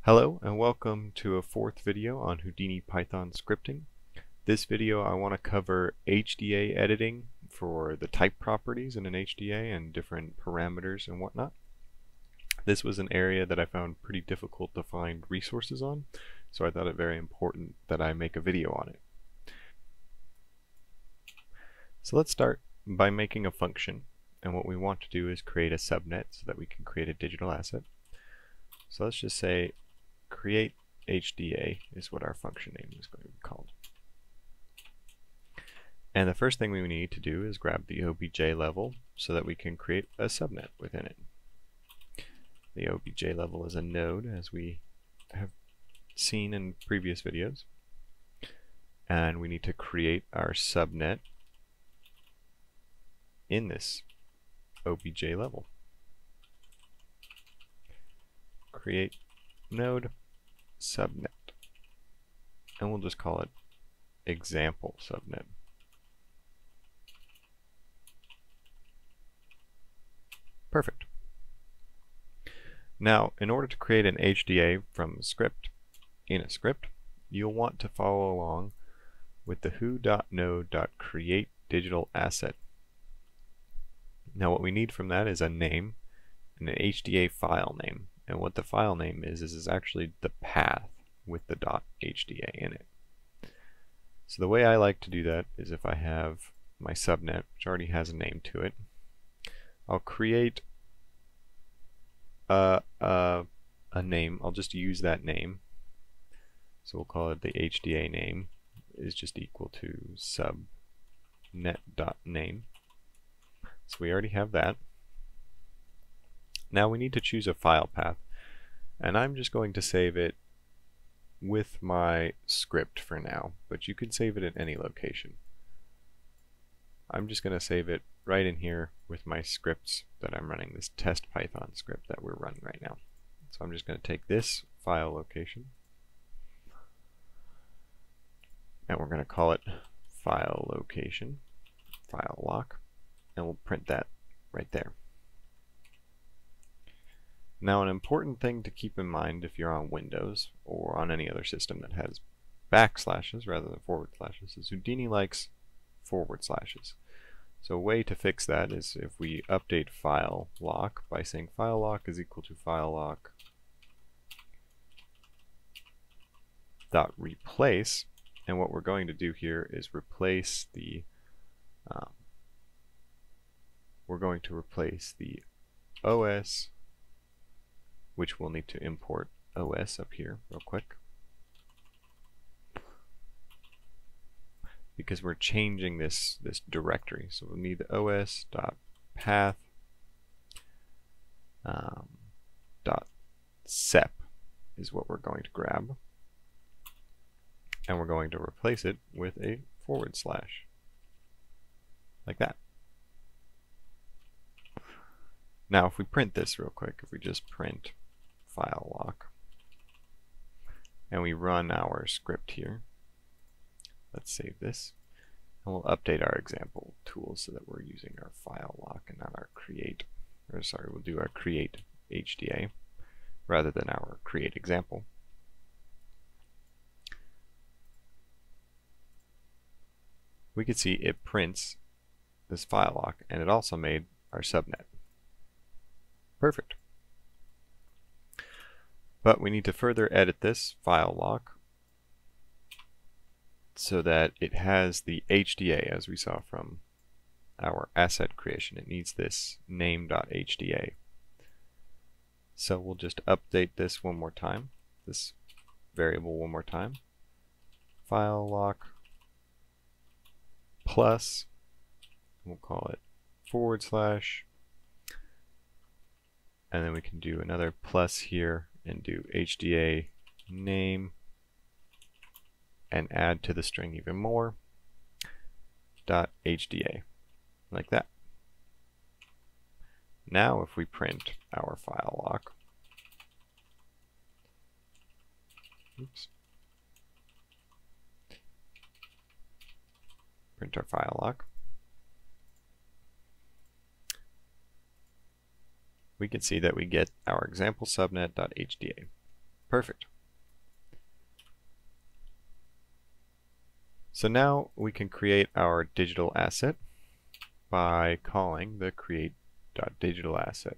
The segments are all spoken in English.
Hello and welcome to a fourth video on Houdini Python scripting. This video I want to cover HDA editing for the type properties in an HDA and different parameters and whatnot. This was an area that I found pretty difficult to find resources on, so I thought it very important that I make a video on it. So let's start by making a function, and what we want to do is create a subnet so that we can create a digital asset. So let's just say create HDA is what our function name is going to be called. And the first thing we need to do is grab the OBJ level so that we can create a subnet within it. The OBJ level is a node, as we have seen in previous videos. And we need to create our subnet in this OBJ level. Create node subnet, and we'll just call it example subnet. Perfect. Now, in order to create an HDA from a script in a script, you'll want to follow along with the who.node.create digital asset. Now, what we need from that is a name and an HDA file name. And what the file name is actually the path with the .hda in it. So the way I like to do that is if I have my subnet, which already has a name to it, I'll create a name. I'll just use that name. So we'll call it the HDA name is just equal to subnet.name. So we already have that. Now we need to choose a file path, and I'm just going to save it with my script for now, but you can save it at any location. I'm just going to save it right in here with my scripts that I'm running, this test Python script that we're running right now. So I'm just going to take this file location, and we're going to call it file location, file lock, and we'll print that right there. Now, an important thing to keep in mind if you're on Windows or on any other system that has backslashes rather than forward slashes is Houdini likes forward slashes. So a way to fix that is if we update file lock by saying file lock is equal to file lock dot replace, and what we're going to do here is replace the OS, which we'll need to import OS up here real quick, because we're changing this directory. So we'll need the os.path .sep is what we're going to grab, and we're going to replace it with a forward slash like that. Now if we print this real quick, if we just print file lock and we run our script here, let's save this, and we'll update our example tools so that we're using our file lock and not our create, or sorry, we'll do our create HDA rather than our create example. We can see it prints this file lock, and it also made our subnet. Perfect. But we need to further edit this file lock so that it has the HDA, as we saw from our asset creation. It needs this name.hda. So we'll just update this one more time, this variable one more time. File lock plus, we'll call it forward slash, and then we can do another plus here and do HDA name and add to the string even more .hda, like that. Now if we print our file lock, print our file lock, we can see that we get our example subnet.hda. Perfect. So now we can create our digital asset by calling the create.digitalasset.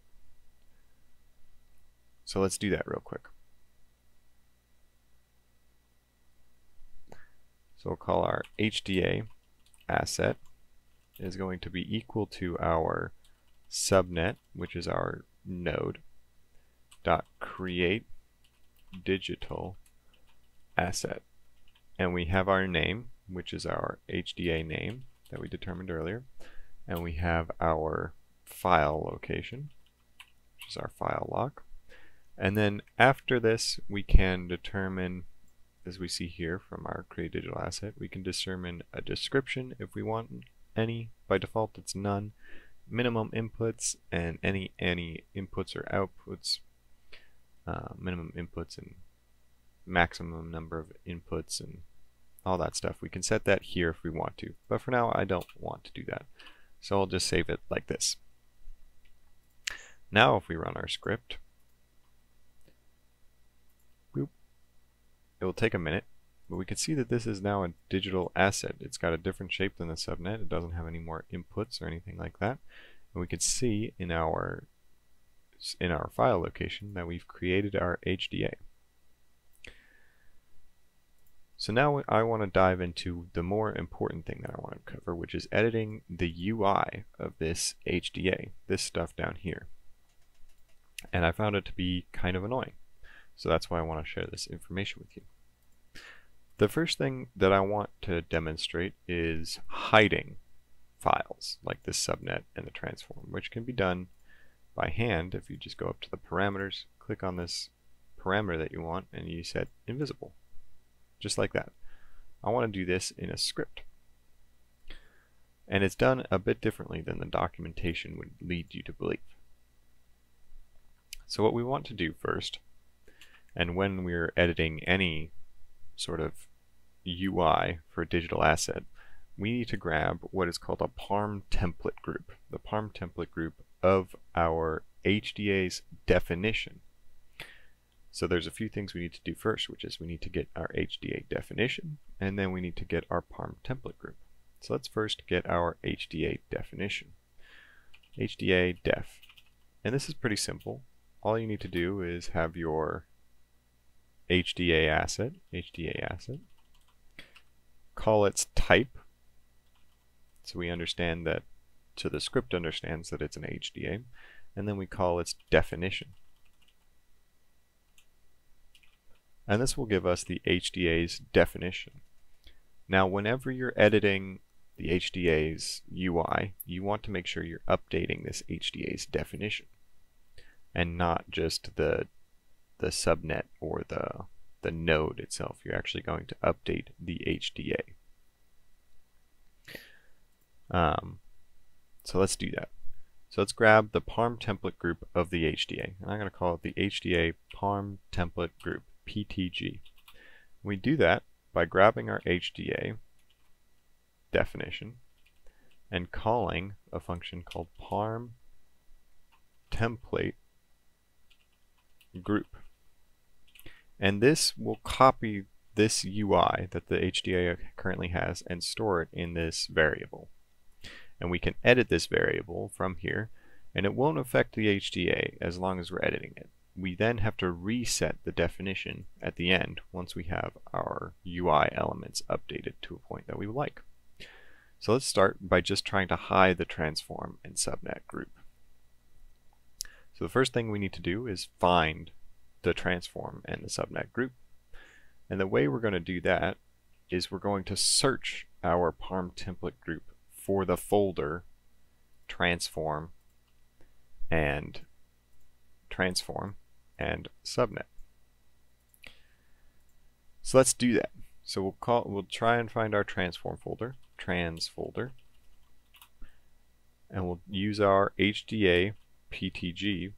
So let's do that real quick. So we'll call our HDA asset is going to be equal to our subnet, which is our node, dot create digital asset. And we have our name, which is our HDA name that we determined earlier. And we have our file location, which is our file lock. And then after this, we can determine, as we see here from our create digital asset, we can determine a description if we want any. By default, it's none. Minimum inputs and any inputs or outputs, minimum inputs and maximum number of inputs and all that stuff. We can set that here if we want to, but for now I don't want to do that, so I'll just save it like this. Now if we run our script, boop, it will take a minute, but we can see that this is now a digital asset. It's got a different shape than the subnet. It doesn't have any more inputs or anything like that, and we can see in our file location that we've created our HDA. So now I want to dive into the more important thing that I want to cover, which is editing the UI of this HDA, this stuff down here. And I found it to be kind of annoying. So that's why I want to share this information with you. The first thing that I want to demonstrate is hiding files like this subnet and the transform, which can be done by hand if you just go up to the parameters, click on this parameter that you want, and you set invisible. Just like that. I want to do this in a script. And it's done a bit differently than the documentation would lead you to believe. So what we want to do first, and when we're editing any sort of UI for a digital asset, we need to grab what is called a parm template group. The parm template group of our HDA's definition. So there's a few things we need to do first, which is we need to get our HDA definition, and then we need to get our parm template group. So let's first get our HDA definition. HDA def. And this is pretty simple. All you need to do is have your HDA asset, call its type. So we understand that, so the script understands that it's an HDA, and then we call its definition. And this will give us the HDA's definition. Now whenever you're editing the HDA's UI, you want to make sure you're updating this HDA's definition and not just the subnet or the node itself. You're actually going to update the HDA. So let's do that. So let's grab the parm template group of the HDA, and I'm going to call it the HDA parm template group, PTG. We do that by grabbing our HDA definition and calling a function called parm template group. And this will copy this UI that the HDA currently has and store it in this variable. And we can edit this variable from here, and it won't affect the HDA as long as we're editing it. We then have to reset the definition at the end once we have our UI elements updated to a point that we would like. So let's start by just trying to hide the transform and subnet group. So the first thing we need to do is find the transform and the subnet group. And the way we're going to do that is we're going to search our parm template group for the folder transform and subnet. So let's do that. So we'll try and find our transform folder, trans folder, and we'll use our HDA PTG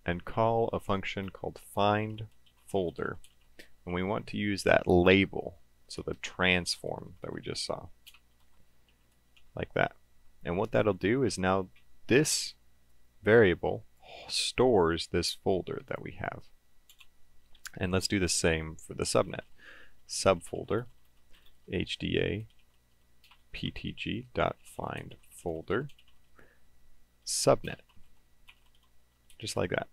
and call a function called find folder, and we want to use that label, so the transform that we just saw, like that. And what that'll do is now this variable stores this folder that we have. And let's do the same for the subnet. Subfolder HDA ptg.find folder subnet. Just like that.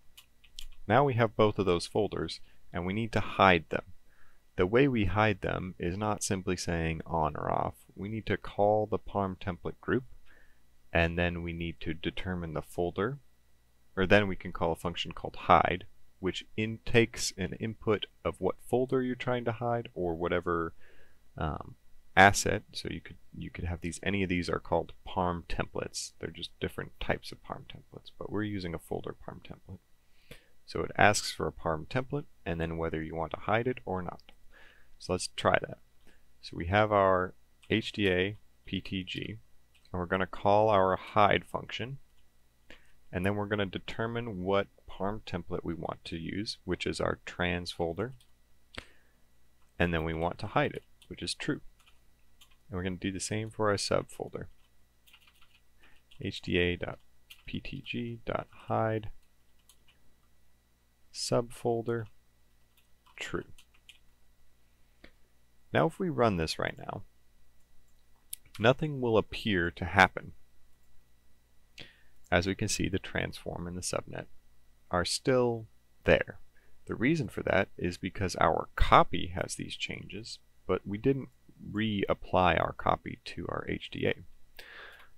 Now we have both of those folders and we need to hide them. The way we hide them is not simply saying on or off. We need to call the parm template group, and then we need to determine the folder, or then we can call a function called hide, which takes an input of what folder you're trying to hide or whatever asset. So you could have these. Any of these are called parm templates. They're just different types of parm templates, but we're using a folder parm template. So it asks for a parm template and then whether you want to hide it or not. So let's try that. So we have our HDA ptg, and we're going to call our hide function, and then we're going to determine what parm template we want to use, which is our trans folder, and then we want to hide it, which is true. And we're going to do the same for our subfolder. hda.ptg.hide subfolder true. Now if we run this right now, nothing will appear to happen. As we can see, the transform and the subnet are still there. The reason for that is because our copy has these changes, but we didn't reapply our copy to our HDA.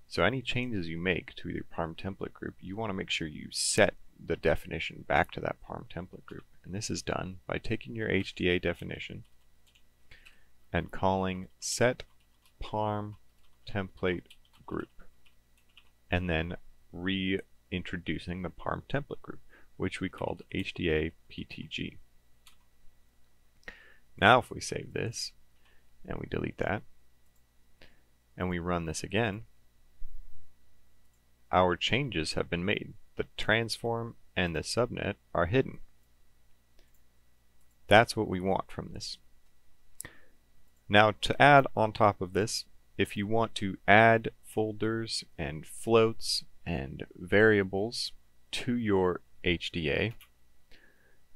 So any changes you make to your parm template group, you want to make sure you set the definition back to that parm template group. And this is done by taking your HDA definition and calling set parm template group, and then reintroducing the parm template group, which we called HDA ptg. Now if we save this and we delete that and we run this again, our changes have been made. The transform and the subnet are hidden. That's what we want from this. Now to add on top of this, if you want to add folders and floats and variables to your HDA,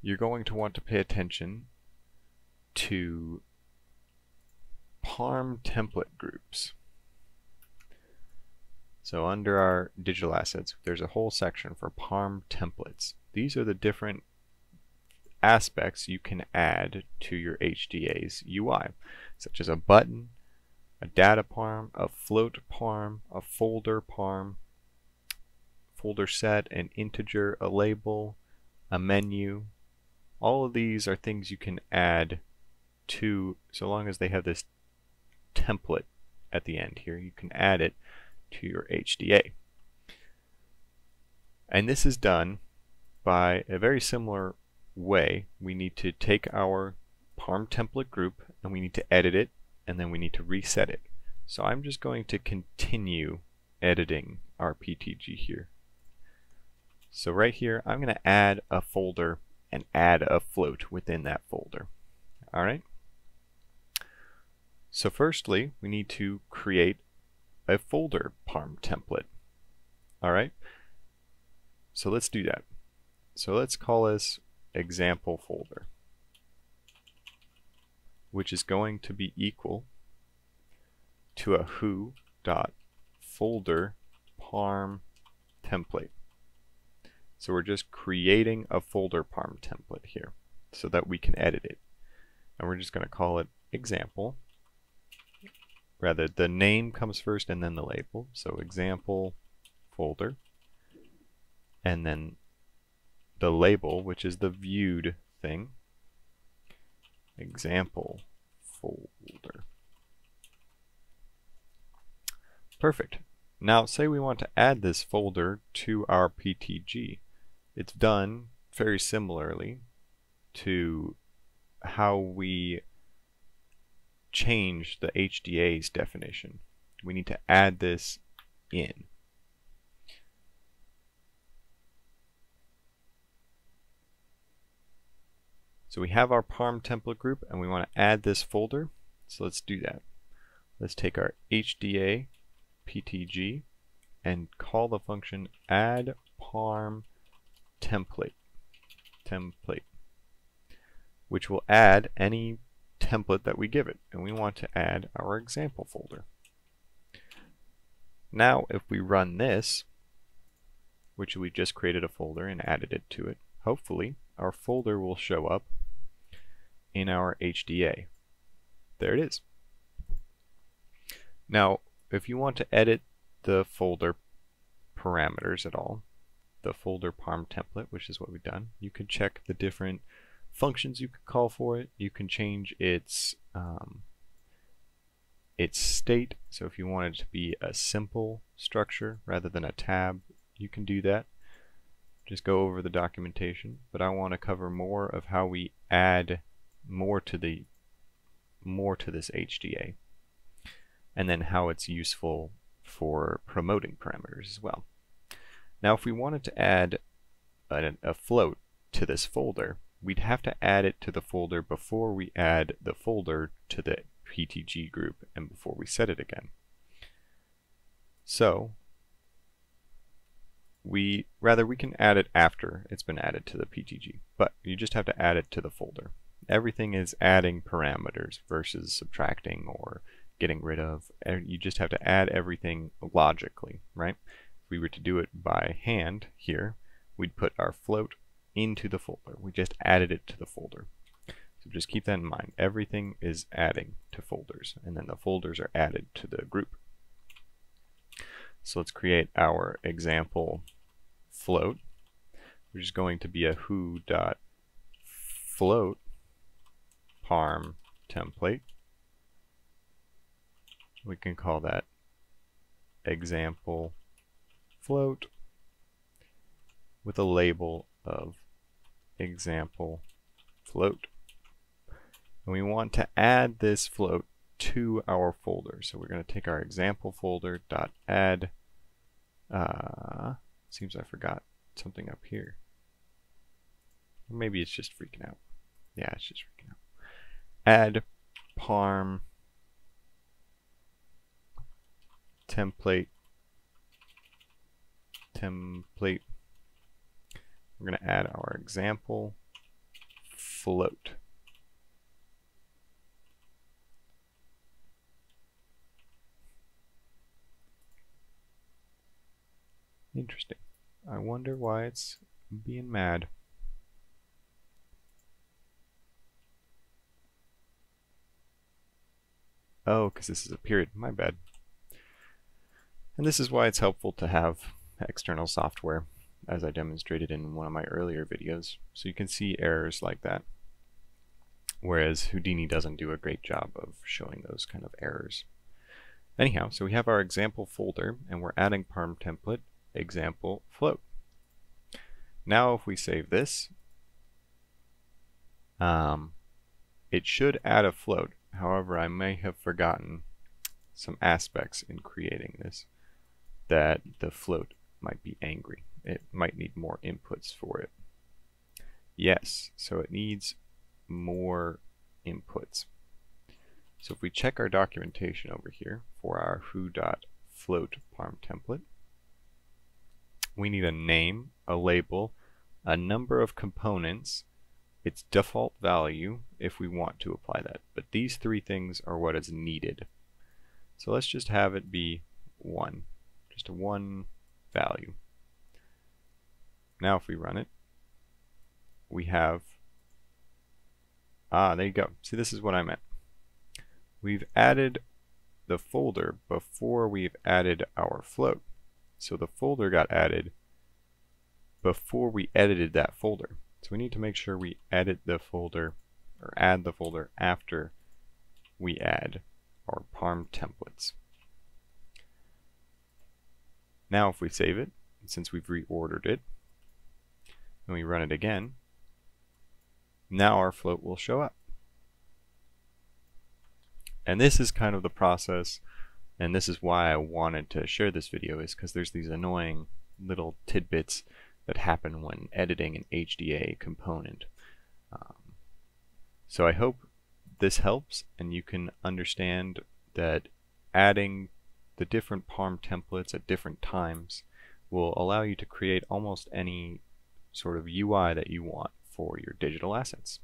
you're going to want to pay attention to parm template groups. So under our digital assets, there's a whole section for parm templates. These are the different aspects you can add to your HDA's UI, such as a button, a data parm, a float parm, a folder parm, folder set, an integer, a label, a menu. All of these are things you can add to, so long as they have this template at the end here, you can add it to your HDA. And this is done by a very similar way. We need to take our parm template group and we need to edit it, and then we need to reset it. So I'm just going to continue editing our PTG here. So right here I'm going to add a folder and add a float within that folder. Alright? So firstly we need to create a folder parm template. Alright? So let's do that. So let's call this example folder, which is going to be equal to a who.folder parm template. So we're just creating a folder parm template here so that we can edit it. And we're just going to call it example. Rather, the name comes first and then the label. So example folder. And then the label, which is the viewed thing. Example folder. Perfect. Now say we want to add this folder to our PTG. It's done very similarly to how we change the HDA's definition. We need to add this in. So we have our parm template group and we want to add this folder. So let's do that. Let's take our HDA PTG and call the function add parm template. which will add any template that we give it, and we want to add our example folder. Now if we run this, which we just created a folder and added it to it, hopefully our folder will show up in our HDA. There it is. Now if you want to edit the folder parameters at all, the folder parm template, which is what we've done, you can check the different functions you could call for it. You can change its state. So if you want it to be a simple structure rather than a tab, you can do that. Just go over the documentation, but I want to cover more of how we add more to this HDA, and then how it's useful for promoting parameters as well. Now if we wanted to add a float to this folder, we'd have to add it to the folder before we add the folder to the PTG group and before we set it again. So we can add it after it's been added to the PTG, but you just have to add it to the folder. Everything is adding parameters versus subtracting or getting rid of. You just have to add everything logically, right? If we were to do it by hand here, we'd put our float into the folder. We just added it to the folder. So just keep that in mind. Everything is adding to folders, and then the folders are added to the group. So let's create our example float, which is going to be a who.float parm template. We can call that example float with a label of example float. And we want to add this float to our folder. So we're going to take our example folder dot add. Seems I forgot something up here. Or maybe it's just freaking out. Yeah, it's just freaking out. Add parm template. We're going to add our example float. Interesting. I wonder why it's being mad. Oh, because this is a period. My bad. And this is why it's helpful to have external software, as I demonstrated in one of my earlier videos. So you can see errors like that, whereas Houdini doesn't do a great job of showing those kind of errors. Anyhow, so we have our example folder, and we're adding parm template example float. Now if we save this, it should add a float. However, I may have forgotten some aspects in creating this, that the float might be angry. It might need more inputs for it. Yes, so it needs more inputs. So if we check our documentation over here for our who.float parm template, we need a name, a label, a number of components, its default value if we want to apply that. But these three things are what is needed. So let's just have it be 1, just a 1 value. Now if we run it, we have, there you go. See, this is what I meant. We've added the folder before we've added our float. So the folder got added before we edited that folder. So we need to make sure we edit the folder or add the folder after we add our parm templates. Now if we save it, since we've reordered it, and we run it again, now our float will show up. And this is kind of the process, and this is why I wanted to share this video, is because there's these annoying little tidbits that happen when editing an HDA component. So I hope this helps and you can understand that adding the different parm templates at different times will allow you to create almost any sort of UI that you want for your digital assets.